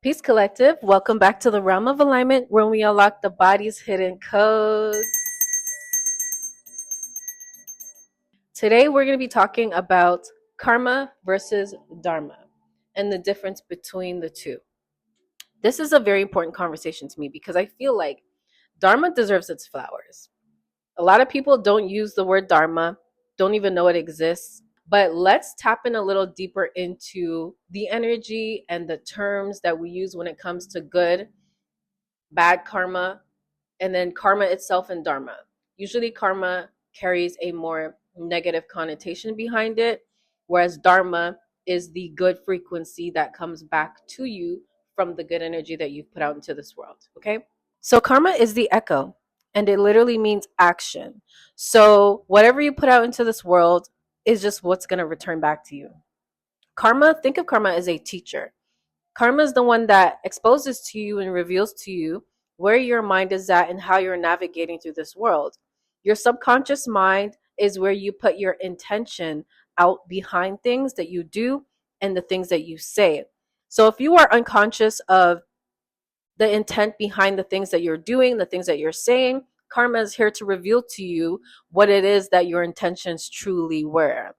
Peace Collective, welcome back to the realm of alignment where we unlock the body's hidden codes. Today we're going to be talking about karma versus dharma and the difference between the two. This is a very important conversation to me because I feel like dharma deserves its flowers. A lot of people don't use the word dharma, don't even know it exists. But let's tap in a little deeper into the energy and the terms that we use when it comes to good, bad karma, and then karma itself and dharma. Usually karma carries a more negative connotation behind it, whereas dharma is the good frequency that comes back to you from the good energy that you've put out into this world. Okay? So karma is the echo, and it literally means action. So whatever you put out into this world is just what's going to return back to you. Karma, think of karma as a teacher. Karma is the one that exposes to you and reveals to you where your mind is at and how you're navigating through this world. Your subconscious mind is where you put your intention out behind things that you do and the things that you say. So if you are unconscious of the intent behind the things that you're doing, the things that you're saying, karma is here to reveal to you what it is that your intentions truly were.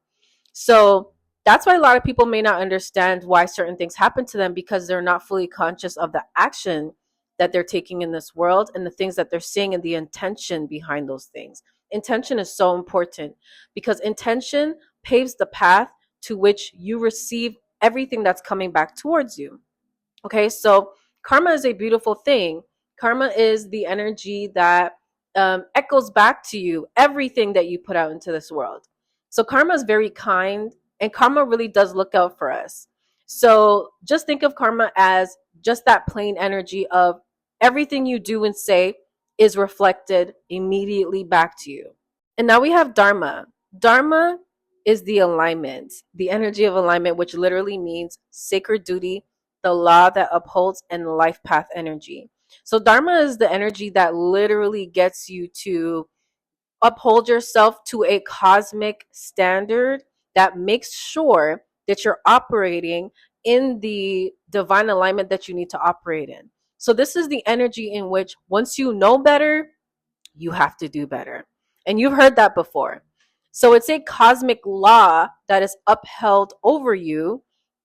So that's why a lot of people may not understand why certain things happen to them, because they're not fully conscious of the action that they're taking in this world and the things that they're saying and the intention behind those things. Intention is so important because intention paves the path to which you receive everything that's coming back towards you. Okay, so karma is a beautiful thing. Karma is the energy that echoes back to you everything that you put out into this world. So karma is very kind, and karma really does look out for us. So just think of karma as just that plain energy of everything you do and say is reflected immediately back to you. And now we have dharma. Dharma is the alignment, the energy of alignment, which literally means sacred duty, the law that upholds, and life path energy. So dharma is the energy that literally gets you to uphold yourself to a cosmic standard that makes sure that you're operating in the divine alignment that you need to operate in. So this is the energy in which once you know better, you have to do better. And you've heard that before. So it's a cosmic law that is upheld over you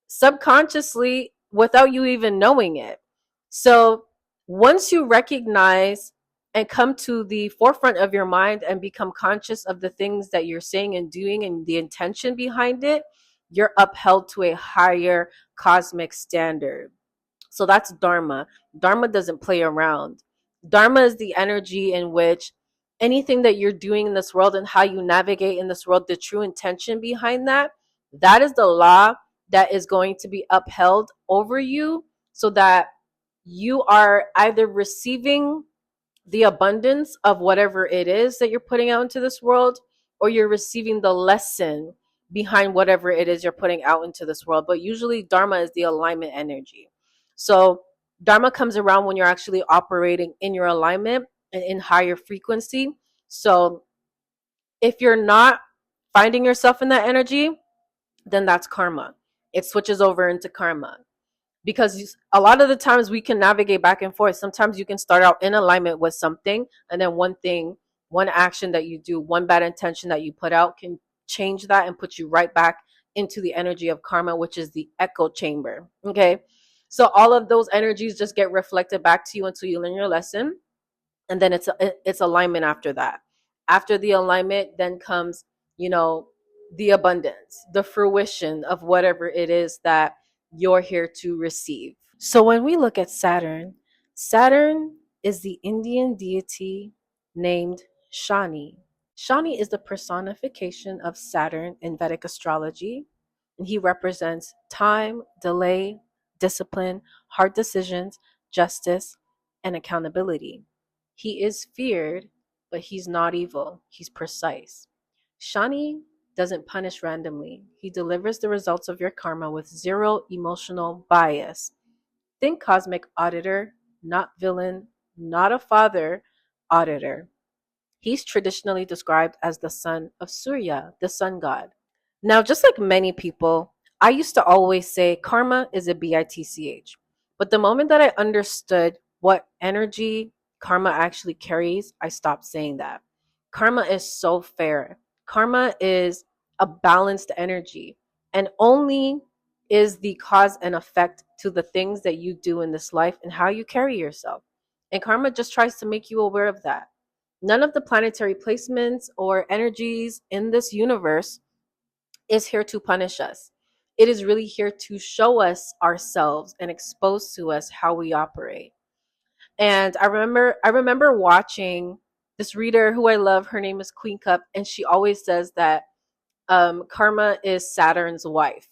subconsciously without you even knowing it. So once you recognize and come to the forefront of your mind and become conscious of the things that you're saying and doing and the intention behind it, you're upheld to a higher cosmic standard. So that's dharma. Dharma doesn't play around. Dharma is the energy in which anything that you're doing in this world and how you navigate in this world, the true intention behind that, that is the law that is going to be upheld over you so that you are either receiving the abundance of whatever it is that you're putting out into this world, or you're receiving the lesson behind whatever it is you're putting out into this world. But usually dharma is the alignment energy. So dharma comes around when you're actually operating in your alignment and in higher frequency. So if you're not finding yourself in that energy, then that's karma. It switches over into karma. Because a lot of the times we can navigate back and forth. Sometimes you can start out in alignment with something, and then one action that you do, one bad intention that you put out can change that and put you right back into the energy of karma, which is the echo chamber. Okay. So all of those energies just get reflected back to you until you learn your lesson. And then it's alignment after that. After the alignment, then comes, the abundance, the fruition of whatever it is that you're here to receive. So when we look at Saturn, Saturn is the Indian deity named Shani. Shani is the personification of Saturn in Vedic astrology, and he represents time, delay, discipline, hard decisions, justice, and accountability. He is feared, but he's not evil. He's precise. Shani doesn't punish randomly. He delivers the results of your karma with zero emotional bias. Think cosmic auditor, not villain, not a father, auditor. He's traditionally described as the son of Surya, the sun god. Now, just like many people, I used to always say karma is a bitch. But the moment that I understood what energy karma actually carries, I stopped saying that. Karma is so fair. Karma is a balanced energy and only is the cause and effect to the things that you do in this life and how you carry yourself. And karma just tries to make you aware of that. None of the planetary placements or energies in this universe is here to punish us. It is really here to show us ourselves and expose to us how we operate. And I remember watching this reader who I love. Her name is Queen Cup, and she always says that karma is Saturn's wife.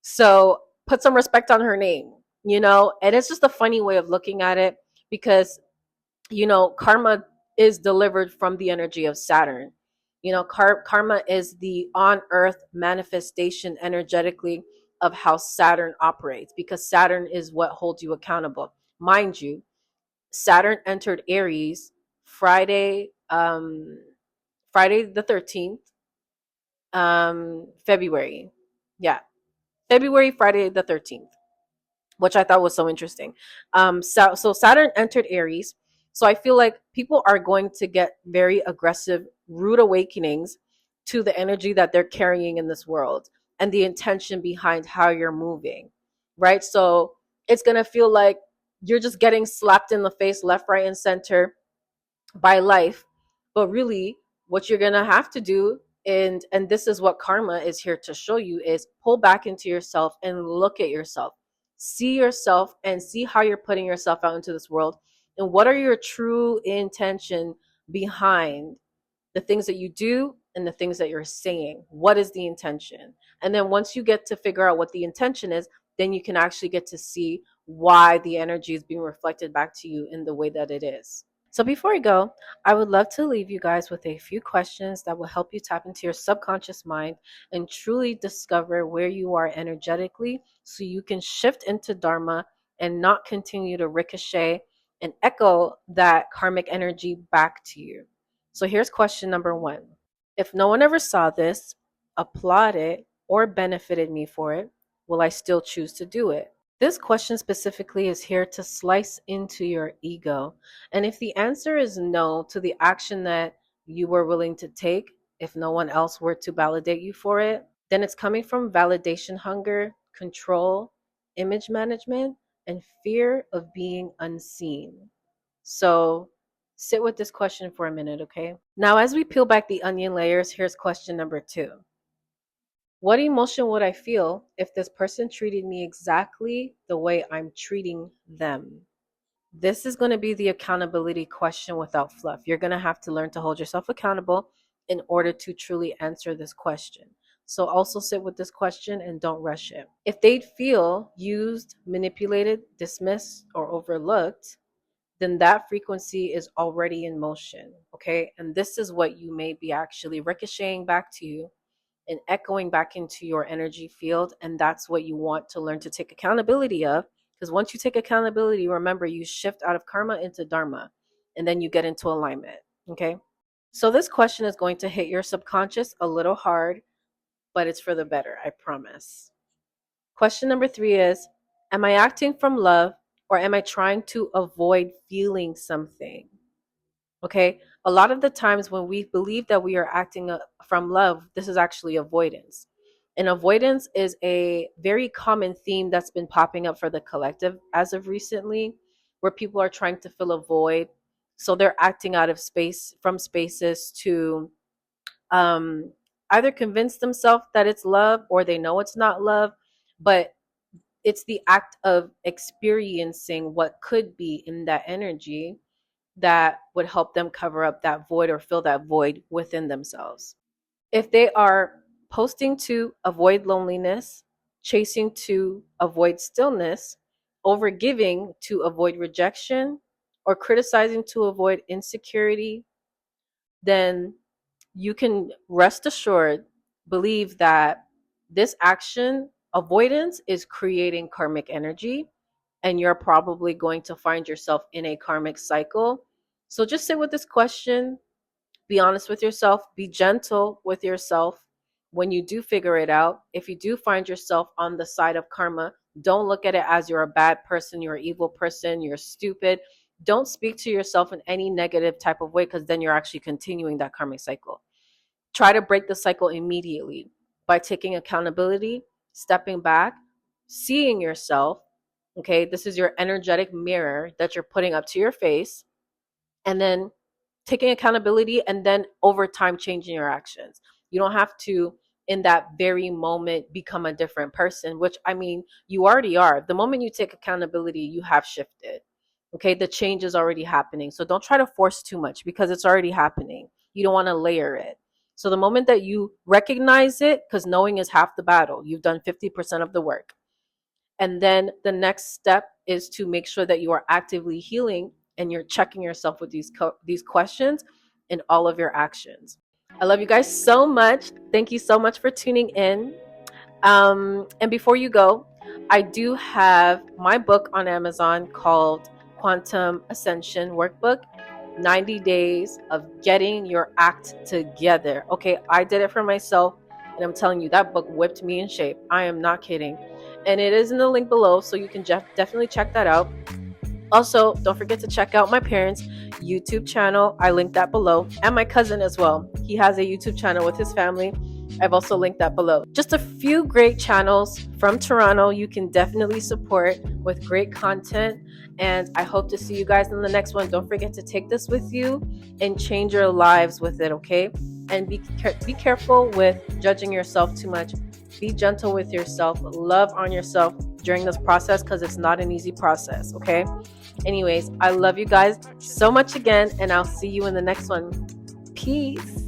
So put some respect on her name, you know? And it's just a funny way of looking at it because, you know, karma is delivered from the energy of Saturn. You know, karma is the on earth manifestation energetically of how Saturn operates because Saturn is what holds you accountable. Mind you, Saturn entered Aries Friday, Friday the 13th, February. Yeah, February, Friday the 13th, which I thought was so interesting. So Saturn entered Aries. So I feel like people are going to get very aggressive, rude awakenings to the energy that they're carrying in this world and the intention behind how you're moving, right? So it's going to feel like you're just getting slapped in the face left, right, and center by life. But really, what you're going to have to do, and this is what karma is here to show you, is pull back into yourself and look at yourself. See yourself and see how you're putting yourself out into this world, and what are your true intention behind the things that you do and the things that you're saying. What is the intention? And then once you get to figure out what the intention is, then you can actually get to see why the energy is being reflected back to you in the way that it is. So before I go, I would love to leave you guys with a few questions that will help you tap into your subconscious mind and truly discover where you are energetically so you can shift into Dharma and not continue to ricochet and echo that karmic energy back to you. So here's question number one. If no one ever saw this, applauded, or benefited me for it, will I still choose to do it? This question specifically is here to slice into your ego. And if the answer is no to the action that you were willing to take, if no one else were to validate you for it, then it's coming from validation hunger, control, image management, and fear of being unseen. So sit with this question for a minute, okay? Now, as we peel back the onion layers, here's question number two. What emotion would I feel if this person treated me exactly the way I'm treating them? This is going to be the accountability question without fluff. You're going to have to learn to hold yourself accountable in order to truly answer this question. So also sit with this question and don't rush it. If they'd feel used, manipulated, dismissed, or overlooked, then that frequency is already in motion. Okay. And this is what you may be actually ricocheting back to you and echoing back into your energy field. And that's what you want to learn to take accountability of. Because once you take accountability, remember, you shift out of karma into dharma and then you get into alignment. Okay. So this question is going to hit your subconscious a little hard, but it's for the better, I promise. Question number three is, am I acting from love or am I trying to avoid feeling something? Okay. A lot of the times when we believe that we are acting from love, this is actually avoidance. And avoidance is a very common theme that's been popping up for the collective as of recently, where people are trying to fill a void. So they're acting out of space from spaces to um, either convince themselves that it's love or they know it's not love, but it's the act of experiencing what could be in that energy that would help them cover up that void or fill that void within themselves. If they are posting to avoid loneliness, chasing to avoid stillness, overgiving to avoid rejection, or criticizing to avoid insecurity, then you can rest assured, believe that this action, avoidance, is creating karmic energy, and you're probably going to find yourself in a karmic cycle. So just sit with this question, be honest with yourself, be gentle with yourself when you do figure it out. If you do find yourself on the side of karma, Don't look at it as you're a bad person, you're an evil person, you're stupid. Don't speak to yourself in any negative type of way, because then you're actually continuing that karmic cycle. Try to break the cycle immediately by taking accountability, stepping back, seeing yourself. Okay, this is your energetic mirror that you're putting up to your face, and then taking accountability, and then over time changing your actions. You don't have to in that very moment become a different person, which I mean, you already are. The moment you take accountability, you have shifted. Okay, the change is already happening. So don't try to force too much, because it's already happening. You don't want to layer it. So the moment that you recognize it, because knowing is half the battle, you've done 50% of the work. And then the next step is to make sure that you are actively healing and you're checking yourself with these questions in all of your actions. I love you guys so much. Thank you so much for tuning in. And before you go, I do have my book on Amazon called Quantum Ascension Workbook, 90 Days of Getting Your Act Together. Okay, I did it for myself, and I'm telling you, that book whipped me in shape. I am not kidding. And it is in the link below, so you can definitely check that out. Also, don't forget to check out my parents' YouTube channel. I linked that below. And my cousin as well. He has a YouTube channel with his family. I've also linked that below. Just a few great channels from Toronto you can definitely support with great content. And I hope to see you guys in the next one. Don't forget to take this with you and change your lives with it, okay? And be careful with judging yourself too much. Be gentle with yourself. Love on yourself during this process, because it's not an easy process, okay? Anyways, I love you guys so much again, and I'll see you in the next one. Peace.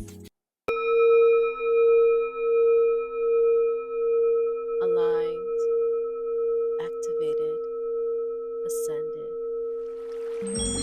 Aligned, activated, ascended.